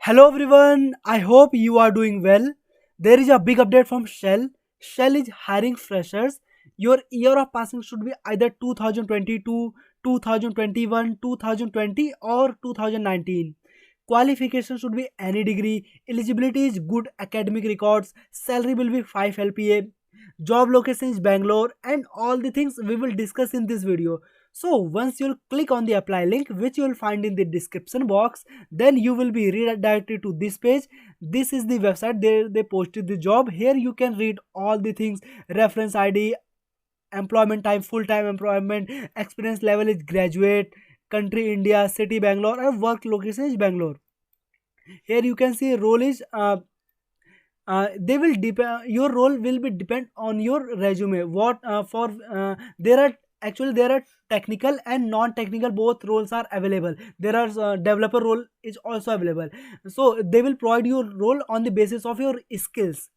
Hello everyone, I hope you are doing well. There is a big update from Shell. Shell is hiring freshers. Your year of passing should be either 2022, 2021, 2020 or 2019. Qualification should be any degree. Eligibility is good academic records. Salary will be 5 LPA. Job location is Bangalore and all the things we will discuss in this video. So once you'll click on the apply link which you will find in the description box, then you will be redirected to this page. This is the website there they posted the job. Here you can read all the things: reference ID, employment type full time employment, experience level is graduate, country India, city Bangalore, and work location is Bangalore. Here you can see role is they will depend, your role will be depend on your resume. What for there are actually there are technical and non-technical, both roles are available. There are developer role is also available, so they will provide your role on the basis of your skills.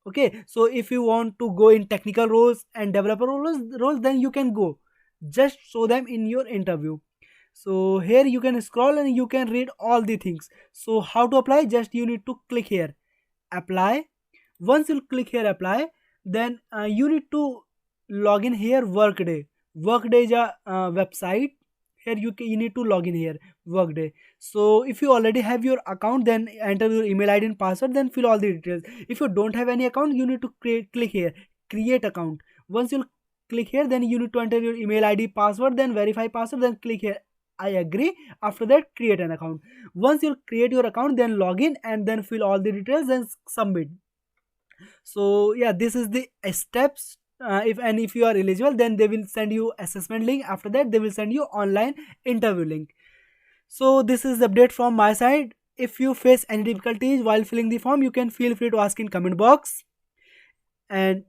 Okay, so if you want to go in technical roles and developer roles, then you can go, just show them in your interview. So here you can scroll and you can read all the things. So how to apply? Just you need to click here apply. Once you click here apply, then you need to log in here. Workday is a website. Here you need to log in here Workday. So if you already have your account, then enter your email ID and password, then fill all the details. If you don't have any account, you need to click here create account. Once you click here, then you need to enter your email ID, password, then verify password, then click here I agree. After that, create an account. Once you create your account, then log in and then fill all the details and submit. So yeah, this is the steps. If you are eligible, then they will send you assessment link. After that, they will send you online interview link. So this is the update from my side. If you face any difficulties while filling the form, you can feel free to ask in comment box. And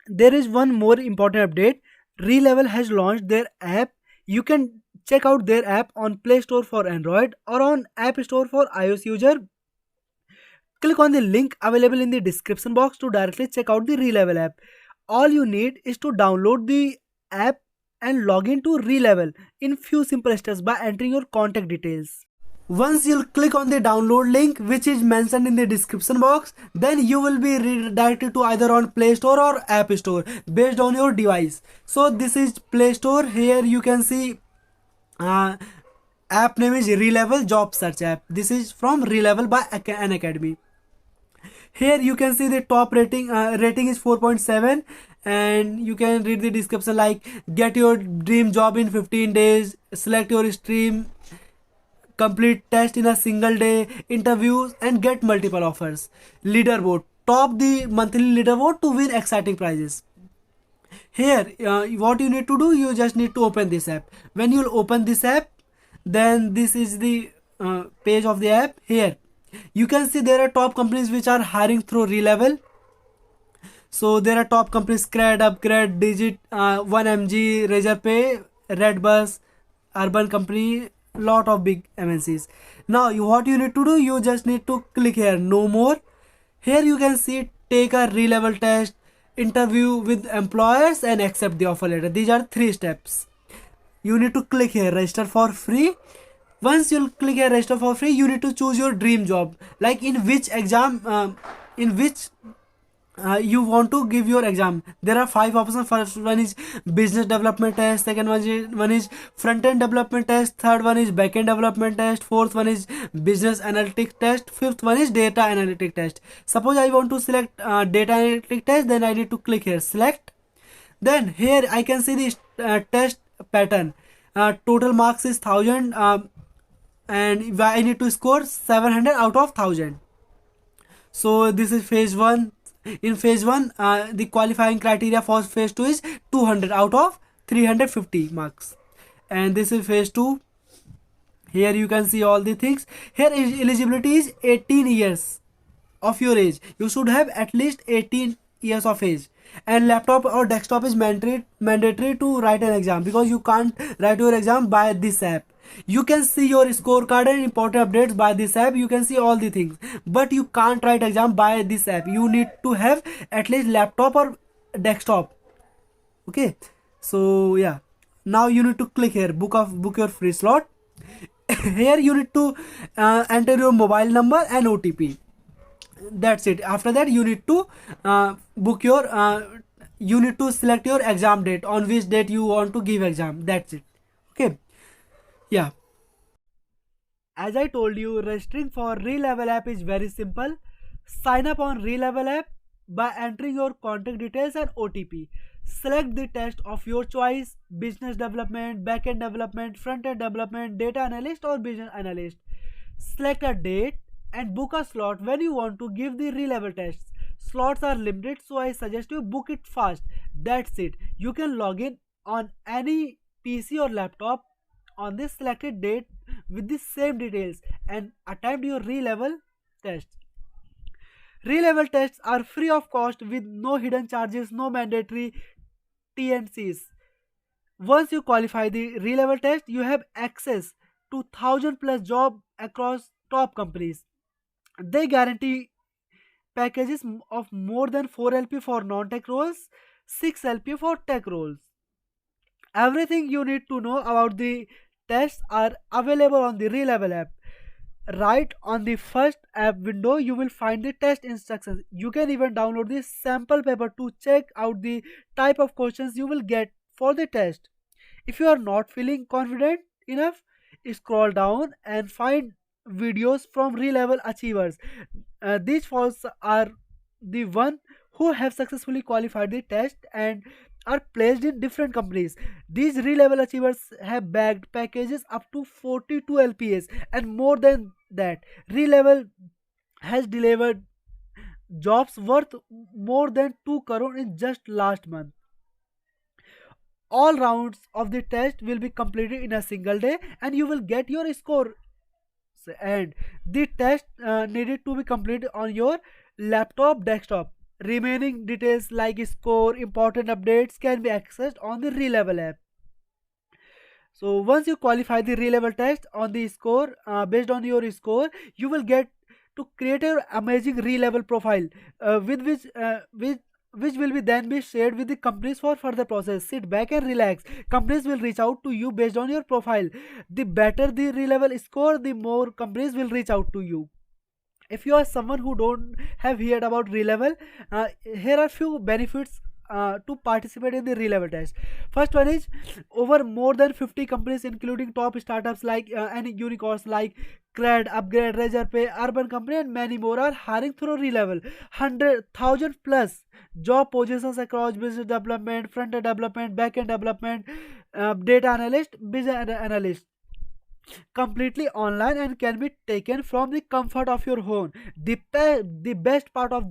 there is one more important update. Relevel has launched their app. You can check out their app on Play Store for Android or on App Store for iOS user. Click on the link available in the description box to directly check out the Relevel app. All you need is to download the app and log in to Relevel in few simple steps by entering your contact details. Once you'll click on the download link which is mentioned in the description box, then you will be redirected to either on Play Store or App Store based on your device. So this is Play Store. Here you can see app name is Relevel Job Search app. This is from Relevel by an Academy. Here you can see the top rating is 4.7, and you can read the description like get your dream job in 15 days, select your stream, complete test in a single day, interviews and get multiple offers. Leaderboard, top the monthly leaderboard to win exciting prizes. Here what you need to do, you just need to open this app. When you'll open this app, then this is the page of the app. Here you can see there are top companies which are hiring through Relevel. So there are top companies: Scred, Upgrade, Digit, 1mg, Razorpay, Redbus, Urban Company, lot of big MNCs. Now what you need to do, you just need to click here no more. Here you can see take a Relevel test, interview with employers and accept the offer letter. These are 3 steps. You need to click here register for free. Once you click here register for free, you need to choose your dream job, like in which exam, in which you want to give your exam. There are 5 options. First one is business development test, second one is front end development test, third one is back end development test, fourth one is business analytics test, fifth one is data analytic test. Suppose I want to select data analytic test, then I need to click here select. Then here I can see this test pattern. Total marks is 1000, and I need to score 700 out of 1000. So this is phase 1. In phase 1, the qualifying criteria for phase 2 is 200 out of 350 marks. And this is phase 2. Here you can see all the things. Here eligibility is 18 years of your age. You should have at least 18 years of age. And laptop or desktop is mandatory to write an exam, because you can't write your exam by this app. You can see your scorecard and important updates by this app. You can see all the things, but you can't write exam by this app. You need to have at least laptop or desktop. Okay, so yeah, now you need to click here book your free slot. Here you need to enter your mobile number and OTP. That's it. After that you need to book your you need to select your exam date, on which date you want to give exam. That's it. Okay. Yeah. As I told you, registering for Relevel app is very simple. Sign up on Relevel app by entering your contact details and OTP. Select the test of your choice: business development, backend development, front-end development, data analyst, or business analyst. Select a date and book a slot when you want to give the Relevel tests. Slots are limited, so I suggest you book it fast. That's it. You can log in on any PC or laptop on this selected date with the same details and attempt your Relevel tests. Relevel tests are free of cost with no hidden charges, no mandatory TNCs. Once you qualify the Relevel test, you have access to 1000 plus job across top companies. They guarantee packages of more than 4 LP for non-tech roles, 6 LP for tech roles. Everything you need to know about the tests are available on the Relevel app. Right on the first app window, you will find the test instructions. You can even download the sample paper to check out the type of questions you will get for the test. If you are not feeling confident enough, scroll down and find videos from Relevel achievers. These folks are the one who have successfully qualified the test and are placed in different companies. These Relevel achievers have bagged packages up to 42 LPS and more than that. Relevel has delivered jobs worth more than 2 crore in just last month. All rounds of the test will be completed in a single day and you will get your score. And the test needed to be completed on your laptop desktop. Remaining details like score, important updates can be accessed on the Relevel app. So once you qualify the Relevel test on the score, based on your score, you will get to create an amazing Relevel profile, which will be then be shared with the companies for further process. Sit back and relax. Companies will reach out to you based on your profile. The better the Relevel score, the more companies will reach out to you. If you are someone who don't have heard about Relevel, here are few benefits to participate in the Relevel test. First one is, over more than 50 companies including top startups like and unicorns like Cred, Upgrade, Razorpay, Urban Company and many more are hiring through Relevel. 100,000 plus job positions across business development, front-end development, back-end development, data analyst, business analyst, completely online and can be taken from the comfort of your home. The best part of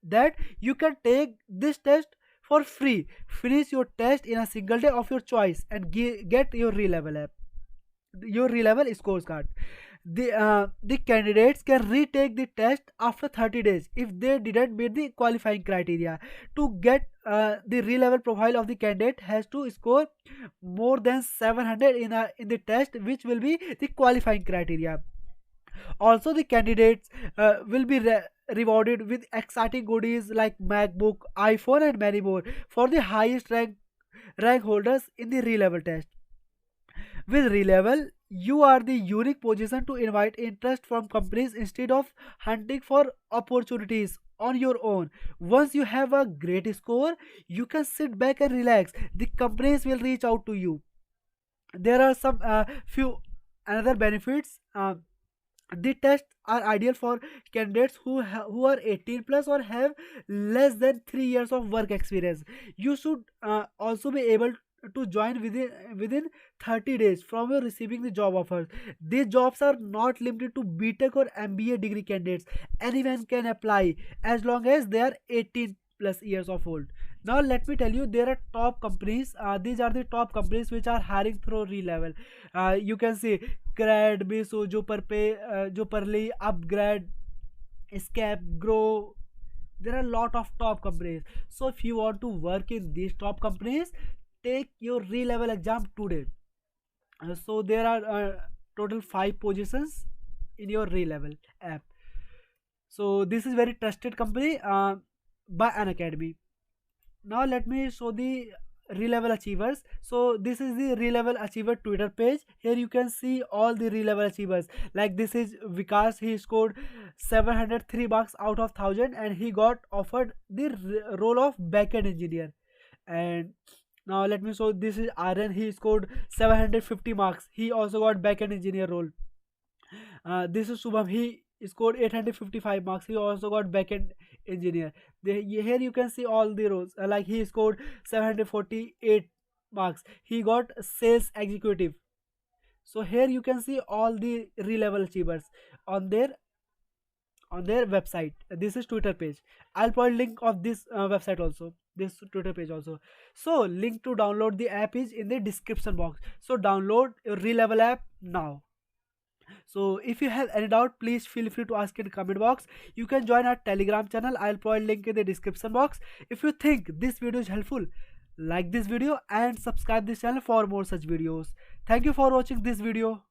that, you can take this test for free. Finish your test in a single day of your choice and get your Relevel app, your Relevel scores card. The candidates can retake the test after 30 days if they didn't meet the qualifying criteria. To get the Relevel profile of the candidate has to score more than 700 in the test, which will be the qualifying criteria. Also, the candidates will be rewarded with exciting goodies like MacBook, iPhone, and many more for the highest rank holders in the Relevel test. With Relevel, you are the unique position to invite interest from companies instead of hunting for opportunities on your own. Once you have a great score, you can sit back and relax. The companies will reach out to you. There are some few another benefits. The tests are ideal for candidates who are 18 plus or have less than 3 years of work experience. You should also be able to join within 30 days from your receiving the job offers. These jobs are not limited to BTech or MBA degree candidates. Anyone can apply as long as they are 18 plus years of old. Now let me tell you, there are top companies. These are the top companies which are hiring through Relevel. You can see Cred, Bisu, Juperly, Upgrade, Escape, Grow. There are a lot of top companies. So if you want to work in these top companies, take your Relevel exam today. So there are total 5 positions in your Relevel app. So this is very trusted company by an academy. Now let me show the re-level achievers. So this is the re-level achiever Twitter page. Here you can see all the re-level achievers. Like this is Vikas, he scored 703 marks out of 1000 and he got offered the role of backend engineer. And now let me show, this is Aryan, he scored 750 marks, he also got backend engineer role. This is Subham, he scored 855 marks, he also got backend engineer. Here you can see all the roles. Like he scored 748 marks, he got sales executive. So here you can see all the re-level achievers on their website. This is Twitter page. I'll put link of this website also, this Twitter page also. So link to download the app is in the description box. So download re-level app now. So if you have any doubt, please feel free to ask in the comment box. You can join our Telegram channel, I'll provide link in the description box. If you think this video is helpful, like this video and subscribe this channel for more such videos. Thank you for watching this video.